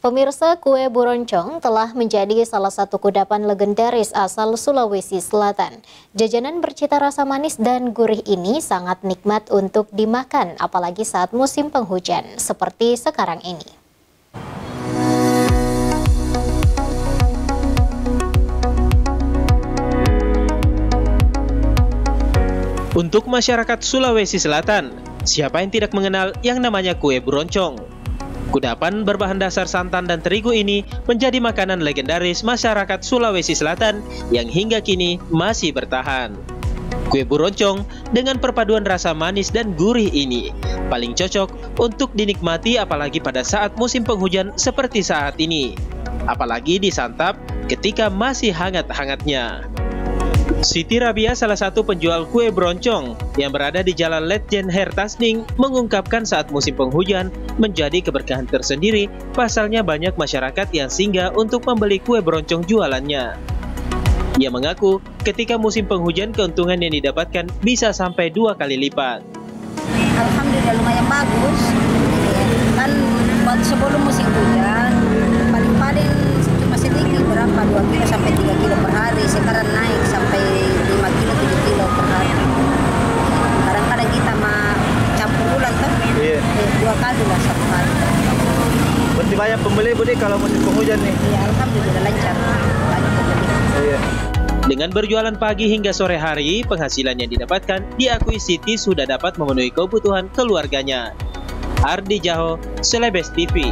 Pemirsa, kue buroncong telah menjadi salah satu kudapan legendaris asal Sulawesi Selatan. Jajanan bercita rasa manis dan gurih ini sangat nikmat untuk dimakan, apalagi saat musim penghujan, seperti sekarang ini. Untuk masyarakat Sulawesi Selatan, siapa yang tidak mengenal yang namanya kue buroncong? Kudapan berbahan dasar santan dan terigu ini menjadi makanan legendaris masyarakat Sulawesi Selatan yang hingga kini masih bertahan. Kue buroncong dengan perpaduan rasa manis dan gurih ini paling cocok untuk dinikmati apalagi pada saat musim penghujan seperti saat ini. Apalagi disantap ketika masih hangat-hangatnya. Siti Rabia, salah satu penjual kue buroncong yang berada di Jalan Letjen Hertasning, mengungkapkan saat musim penghujan menjadi keberkahan tersendiri. Pasalnya banyak masyarakat yang singgah untuk membeli kue buroncong jualannya. Ia mengaku ketika musim penghujan keuntungan yang didapatkan bisa sampai 2 kali lipat. Alhamdulillah lumayan bagus. Kan sebelum musim hujan paling-paling cuma sedikit, berapa 2 kilo sampai 3 kilo per hari. Sekarang naik sampai 5 kilo 7 kilo per hari. Kadang-kadang kita campur bulan kan, 2 kali lah satu hari. Berarti banyak pembeli Budi kalau musim penghujan nih? Iya, alhamdulillah lancar, banyak pembeli. Iya. Dengan berjualan pagi hingga sore hari, penghasilan yang didapatkan diakui Siti sudah dapat memenuhi kebutuhan keluarganya. Ardi Jaho, Celebes TV.